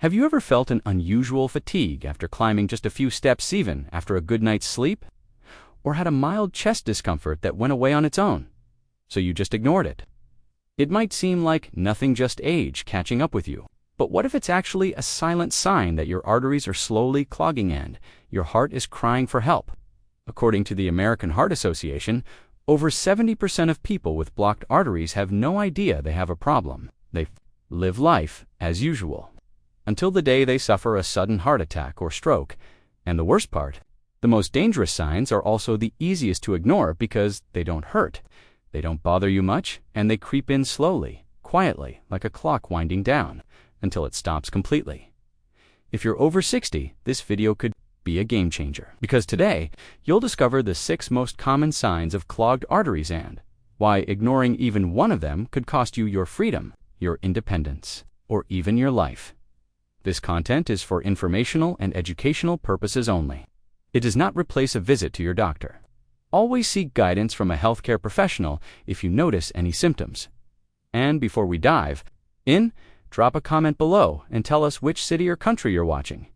Have you ever felt an unusual fatigue after climbing just a few steps, even after a good night's sleep? Or had a mild chest discomfort that went away on its own, so you just ignored it? It might seem like nothing, just age catching up with you. But what if it's actually a silent sign that your arteries are slowly clogging and your heart is crying for help? According to the American Heart Association, over 70% of people with blocked arteries have no idea they have a problem. They live life as usual until the day they suffer a sudden heart attack or stroke. And the worst part, the most dangerous signs are also the easiest to ignore because they don't hurt, they don't bother you much, and they creep in slowly, quietly, like a clock winding down, until it stops completely. If you're over 60, this video could be a game changer, because today you'll discover the 6 most common signs of clogged arteries and why ignoring even one of them could cost you your freedom, your independence, or even your life. This content is for informational and educational purposes only. It does not replace a visit to your doctor. Always seek guidance from a healthcare professional if you notice any symptoms. And before we dive in, drop a comment below and tell us which city or country you're watching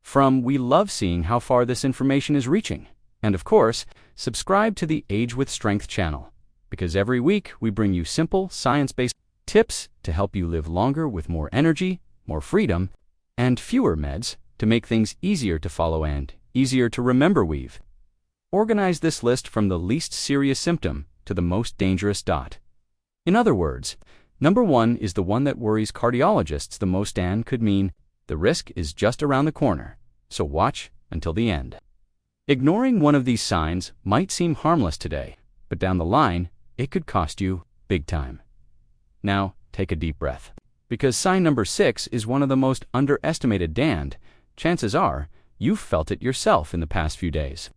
from. We love seeing how far this information is reaching. And of course, subscribe to the Age with Strength channel, because every week we bring you simple, science-based tips to help you live longer with more energy, more freedom, and fewer meds to make things easier to follow and easier to remember. We've organized this list from the least serious symptom to the most dangerous. In other words, number 1 is the one that worries cardiologists the most and could mean the risk is just around the corner, so watch until the end. Ignoring one of these signs might seem harmless today, but down the line, it could cost you big time. Now, take a deep breath, because sign number 6 is one of the most underestimated, and chances are you've felt it yourself in the past few days.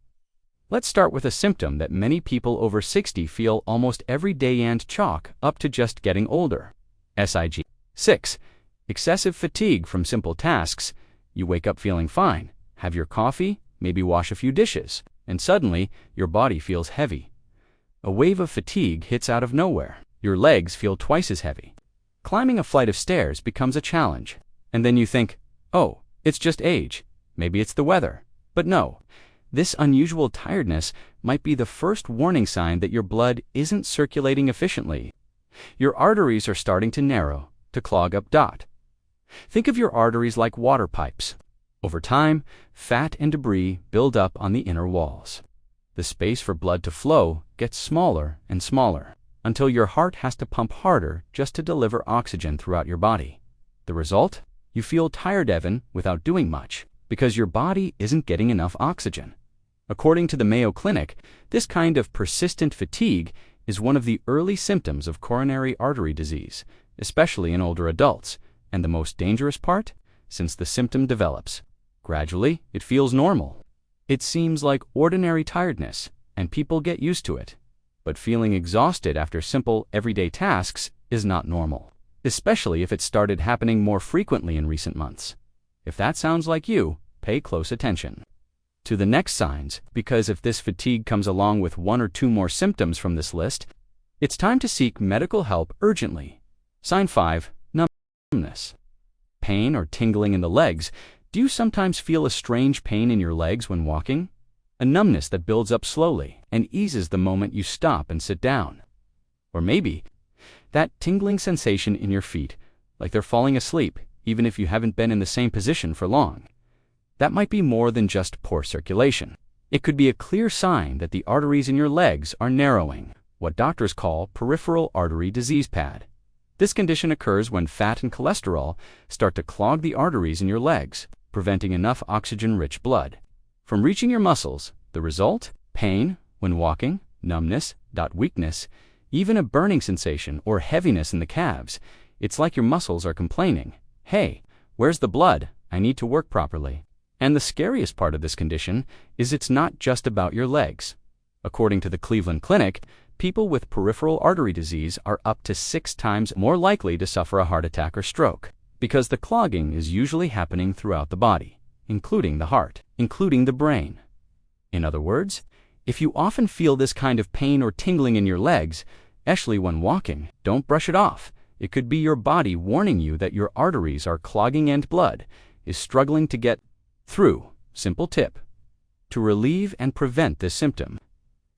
Let's start with a symptom that many people over 60 feel almost every day and chalk up to just getting older. SIG. 6. Excessive fatigue from simple tasks. You wake up feeling fine, have your coffee, maybe wash a few dishes, and suddenly your body feels heavy. A wave of fatigue hits out of nowhere. Your legs feel twice as heavy. Climbing a flight of stairs becomes a challenge. And then you think, oh, it's just age. Maybe it's the weather. But no. This unusual tiredness might be the first warning sign that your blood isn't circulating efficiently. Your arteries are starting to narrow, to clog up. Think of your arteries like water pipes. Over time, fat and debris build up on the inner walls. The space for blood to flow gets smaller and smaller, until your heart has to pump harder just to deliver oxygen throughout your body. The result? You feel tired even without doing much, because your body isn't getting enough oxygen. According to the Mayo Clinic, this kind of persistent fatigue is one of the early symptoms of coronary artery disease, especially in older adults. And the most dangerous part? Since the symptom develops gradually, it feels normal. It seems like ordinary tiredness, and people get used to it. But feeling exhausted after simple, everyday tasks is not normal, especially if it started happening more frequently in recent months. If that sounds like you, pay close attention to the next signs, because if this fatigue comes along with 1 or 2 more symptoms from this list, it's time to seek medical help urgently. Sign 5. Numbness. Pain or tingling in the legs. Do you sometimes feel a strange pain in your legs when walking? A numbness that builds up slowly and eases the moment you stop and sit down. Or maybe that tingling sensation in your feet, like they're falling asleep, even if you haven't been in the same position for long. That might be more than just poor circulation. It could be a clear sign that the arteries in your legs are narrowing, what doctors call peripheral artery disease (PAD). This condition occurs when fat and cholesterol start to clog the arteries in your legs, preventing enough oxygen-rich blood from reaching your muscles. The result? Pain when walking, numbness, weakness, even a burning sensation or heaviness in the calves. It's like your muscles are complaining, hey, where's the blood? I need to work properly. And the scariest part of this condition is it's not just about your legs. According to the Cleveland Clinic, people with peripheral artery disease are up to 6 times more likely to suffer a heart attack or stroke, because the clogging is usually happening throughout the body, including the heart, including the brain. In other words, if you often feel this kind of pain or tingling in your legs, especially when walking, don't brush it off. It could be your body warning you that your arteries are clogging and blood is struggling to get through. Simple tip. To relieve and prevent this symptom,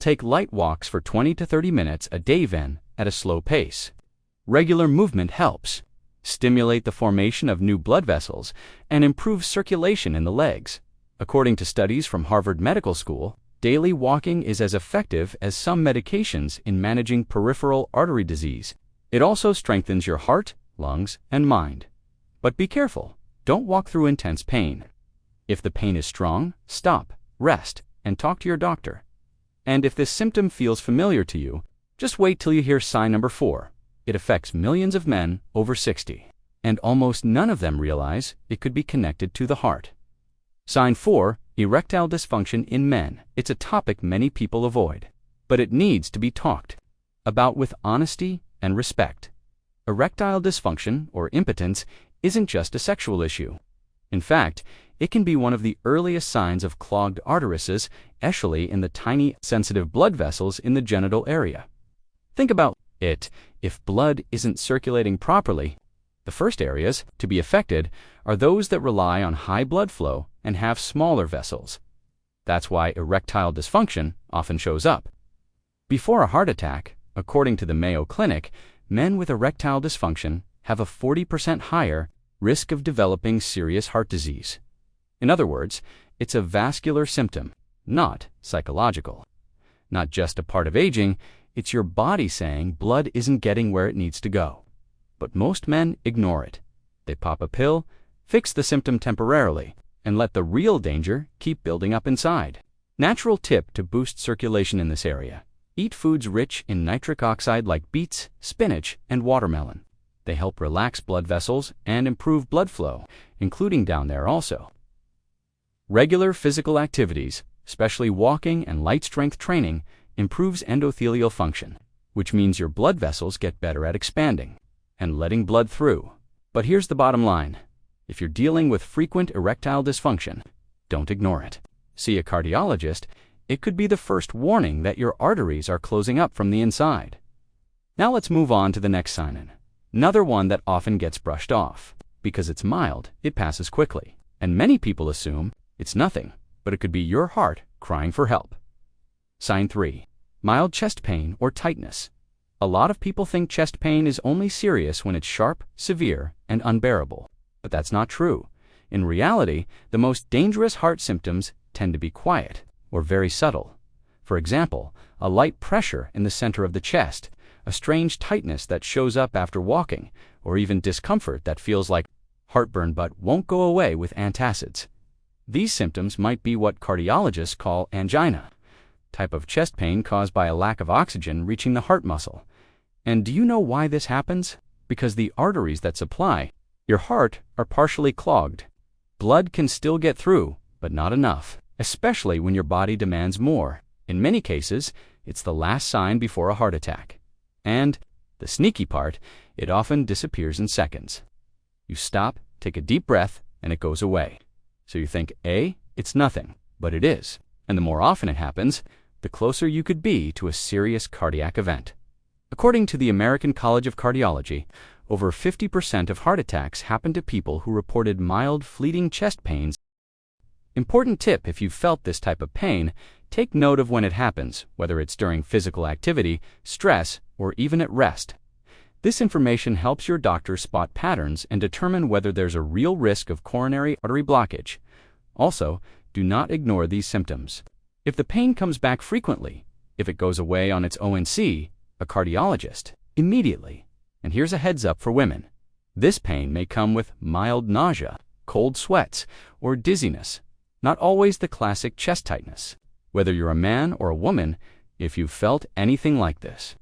take light walks for 20 to 30 minutes a day then at a slow pace. Regular movement helps stimulate the formation of new blood vessels and improve circulation in the legs. According to studies from Harvard Medical School, daily walking is as effective as some medications in managing peripheral artery disease. It also strengthens your heart, lungs, and mind. But be careful. Don't walk through intense pain. If the pain is strong, stop, rest, and talk to your doctor. And if this symptom feels familiar to you, just wait till you hear sign number 4. It affects millions of men over 60, and almost none of them realize it could be connected to the heart. Sign 4, erectile dysfunction in men. It's a topic many people avoid, but it needs to be talked about with honesty and respect. Erectile dysfunction, or impotence, isn't just a sexual issue. In fact, it can be one of the earliest signs of clogged arteries, especially in the tiny, sensitive blood vessels in the genital area. Think about it. If blood isn't circulating properly, the first areas to be affected are those that rely on high blood flow and have smaller vessels. That's why erectile dysfunction often shows up. Before a heart attack, according to the Mayo Clinic, men with erectile dysfunction have a 40% higher risk of developing serious heart disease. In other words, it's a vascular symptom, not psychological. Not just a part of aging, it's your body saying blood isn't getting where it needs to go. But most men ignore it. They pop a pill, fix the symptom temporarily, and let the real danger keep building up inside. Natural tip to boost circulation in this area. Eat foods rich in nitric oxide like beets, spinach, and watermelon. They help relax blood vessels and improve blood flow, including down there also. Regular physical activities, especially walking and light strength training, improves endothelial function, which means your blood vessels get better at expanding and letting blood through. But here's the bottom line. If you're dealing with frequent erectile dysfunction, don't ignore it. See a cardiologist. It could be the first warning that your arteries are closing up from the inside. Now let's move on to the next sign. Another one that often gets brushed off. Because it's mild, it passes quickly. And many people assume it's nothing, but it could be your heart crying for help. Sign 3. Mild chest pain or tightness. A lot of people think chest pain is only serious when it's sharp, severe, and unbearable. But that's not true. In reality, the most dangerous heart symptoms tend to be quiet or very subtle. For example, a light pressure in the center of the chest, a strange tightness that shows up after walking, or even discomfort that feels like heartburn but won't go away with antacids. These symptoms might be what cardiologists call angina, type of chest pain caused by a lack of oxygen reaching the heart muscle. And do you know why this happens? Because the arteries that supply your heart are partially clogged. Blood can still get through, but not enough, especially when your body demands more. In many cases, it's the last sign before a heart attack. And the sneaky part, it often disappears in seconds. You stop, take a deep breath, and it goes away. So you think, it's nothing, but it is. And the more often it happens, the closer you could be to a serious cardiac event. According to the American College of Cardiology, over 50% of heart attacks happen to people who reported mild, fleeting chest pains. Important tip: if you've felt this type of pain, take note of when it happens, whether it's during physical activity, stress, or even at rest. This information helps your doctor spot patterns and determine whether there's a real risk of coronary artery blockage. Also, do not ignore these symptoms. If the pain comes back frequently, if it goes away on its own, see a cardiologist immediately. And here's a heads up for women. This pain may come with mild nausea, cold sweats, or dizziness, not always the classic chest tightness. Whether you're a man or a woman, if you've felt anything like this,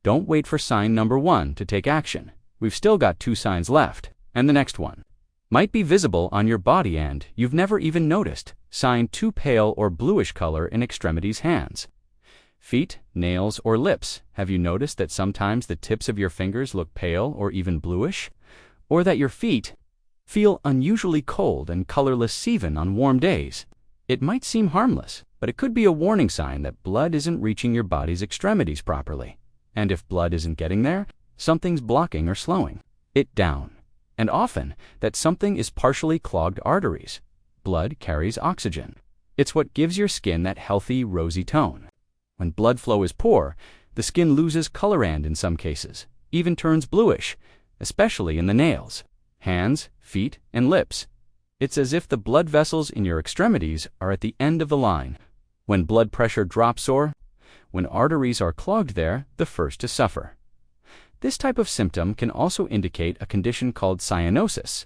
don't wait for sign number 1 to take action. We've still got 2 signs left, and the next one might be visible on your body and you've never even noticed. Sign 2: pale or bluish color in extremities, hands, feet, nails, or lips. Have you noticed that sometimes the tips of your fingers look pale or even bluish? Or that your feet feel unusually cold and colorless even on warm days? It might seem harmless, but it could be a warning sign that blood isn't reaching your body's extremities properly. And if blood isn't getting there, Something's blocking or slowing it down. And often, that something is partially clogged arteries. Blood carries oxygen. It's what gives your skin that healthy, rosy tone. When blood flow is poor, the skin loses color and, in some cases, even turns bluish, especially in the nails, hands, feet, and lips. It's as if the blood vessels in your extremities are at the end of the line. When blood pressure drops or when arteries are clogged, they're the first to suffer. This type of symptom can also indicate a condition called cyanosis,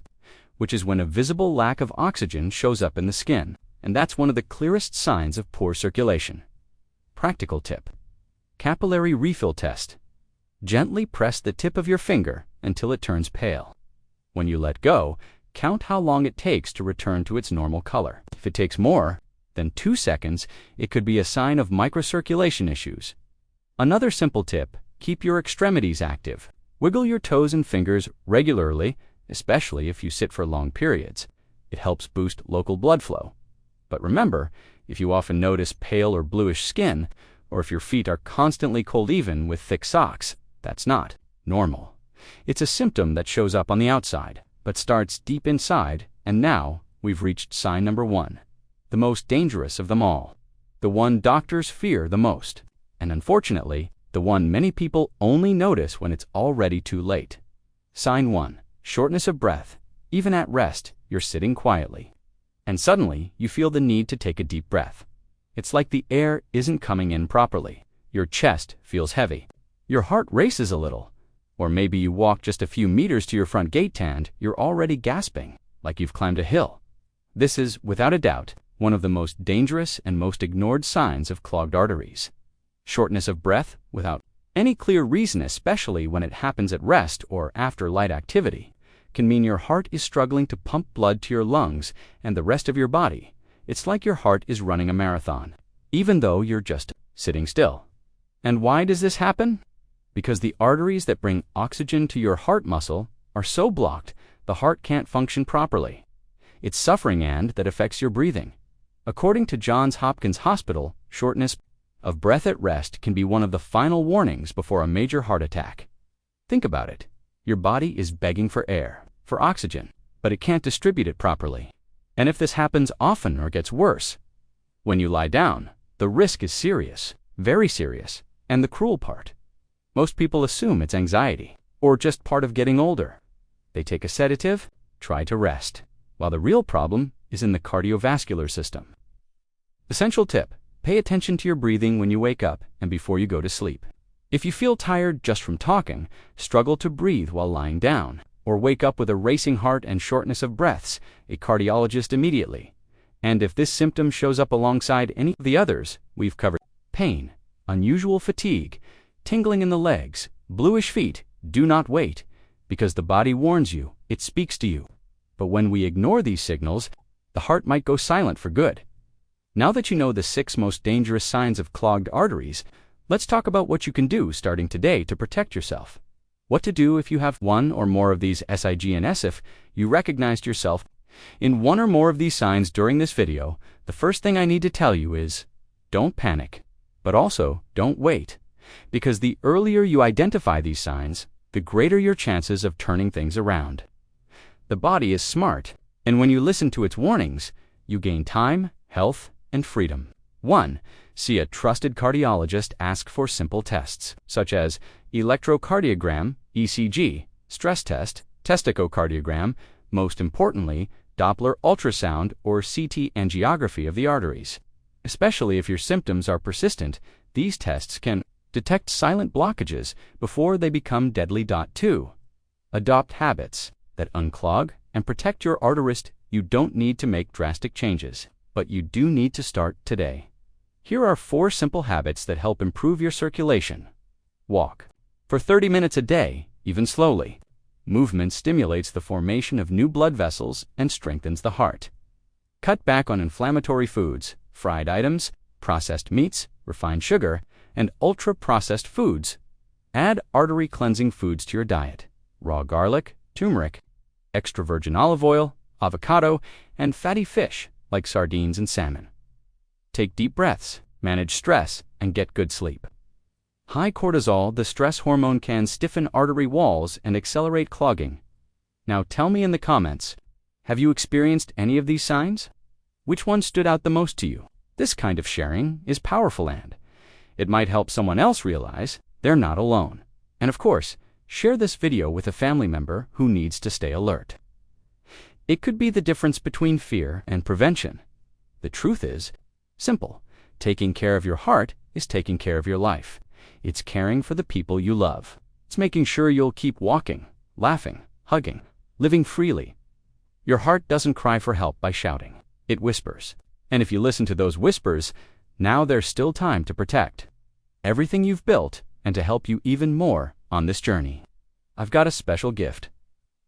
which is when a visible lack of oxygen shows up in the skin, and that's one of the clearest signs of poor circulation. Practical tip: capillary refill test. Gently press the tip of your finger until it turns pale. When you let go, count how long it takes to return to its normal color. If it takes more than 2 seconds, it could be a sign of microcirculation issues. Another simple tip: keep your extremities active. Wiggle your toes and fingers regularly, especially if you sit for long periods. It helps boost local blood flow. But remember, if you often notice pale or bluish skin, or if your feet are constantly cold even with thick socks, that's not normal. It's a symptom that shows up on the outside, but starts deep inside, and now we've reached sign number 1, the most dangerous of them all, the one doctors fear the most, and unfortunately, the one many people only notice when it's already too late. Sign 1, shortness of breath. Even at rest, you're sitting quietly, and suddenly you feel the need to take a deep breath. It's like the air isn't coming in properly. Your chest feels heavy. Your heart races a little. Or maybe you walk just a few meters to your front gate and you're already gasping, like you've climbed a hill. This is, without a doubt, one of the most dangerous and most ignored signs of clogged arteries. Shortness of breath without any clear reason, especially when it happens at rest or after light activity, can mean your heart is struggling to pump blood to your lungs and the rest of your body. It's like your heart is running a marathon, even though you're just sitting still. And why does this happen? Because the arteries that bring oxygen to your heart muscle are so blocked, the heart can't function properly. It's suffering, and that affects your breathing. According to Johns Hopkins Hospital, shortness of breath at rest can be one of the final warnings before a major heart attack. Think about it. Your body is begging for air, for oxygen, but it can't distribute it properly. And if this happens often or gets worse, when you lie down, the risk is serious, very serious. And the cruel part: most people assume it's anxiety, or just part of getting older. They take a sedative, try to rest, while the real problem is in the cardiovascular system. Essential tip: pay attention to your breathing when you wake up and before you go to sleep. If you feel tired just from talking, struggle to breathe while lying down, or wake up with a racing heart and shortness of breaths, a cardiologist immediately. And if this symptom shows up alongside any of the others we've covered: pain, unusual fatigue, tingling in the legs, bluish feet, do not wait, because the body warns you, it speaks to you. But when we ignore these signals, the heart might go silent for good. Now that you know the 6 most dangerous signs of clogged arteries, let's talk about what you can do starting today to protect yourself. What to do if you have one or more of these SIGNs. If you recognized yourself in one or more of these signs during this video, the first thing I need to tell you is, don't panic, but also don't wait. Because the earlier you identify these signs, the greater your chances of turning things around. The body is smart, and when you listen to its warnings, you gain time, health, and freedom. 1. See a trusted cardiologist. Ask for simple tests, such as electrocardiogram, ECG, stress test, testechocardiogram, most importantly, Doppler ultrasound or CT angiography of the arteries. Especially if your symptoms are persistent, these tests can detect silent blockages before they become deadly. 2. Adopt habits that unclog and protect your arteries. You don't need to make drastic changes, but you do need to start today. Here are 4 simple habits that help improve your circulation. Walk for 30 minutes a day, even slowly. Movement stimulates the formation of new blood vessels and strengthens the heart. Cut back on inflammatory foods, fried items, processed meats, refined sugar, and ultra-processed foods. Add artery-cleansing foods to your diet: raw garlic, turmeric, extra virgin olive oil, avocado, and fatty fish like sardines and salmon. Take deep breaths, manage stress, and get good sleep. High cortisol, the stress hormone, can stiffen artery walls and accelerate clogging. Now tell me in the comments, have you experienced any of these signs? Which one stood out the most to you? This kind of sharing is powerful, and it might help someone else realize they're not alone. And of course, share this video with a family member who needs to stay alert. It could be the difference between fear and prevention. The truth is simple. Taking care of your heart is taking care of your life. It's caring for the people you love. It's making sure you'll keep walking, laughing, hugging, living freely. Your heart doesn't cry for help by shouting. It whispers. And if you listen to those whispers, now there's still time to protect everything you've built and to help you even more on this journey. I've got a special gift.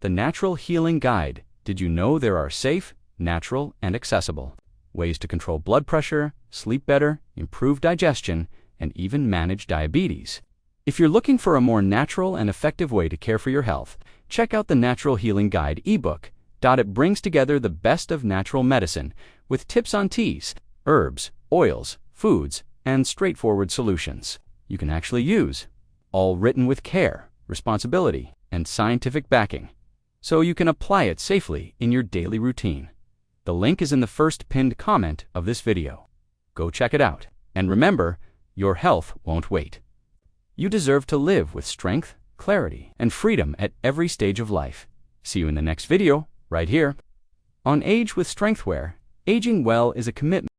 The Natural Healing Guide. Did you know there are safe, natural, and accessible ways to control blood pressure, sleep better, improve digestion, and even manage diabetes? If you're looking for a more natural and effective way to care for your health, check out the Natural Healing Guide ebook. It brings together the best of natural medicine with tips on teas, herbs, oils, foods, and straightforward solutions you can actually use, all written with care, responsibility, and scientific backing, so you can apply it safely in your daily routine. The link is in the first pinned comment of this video. Go check it out. And remember, your health won't wait. You deserve to live with strength, clarity, and freedom at every stage of life. See you in the next video, right here. On Age with Strengthwear, aging well is a commitment.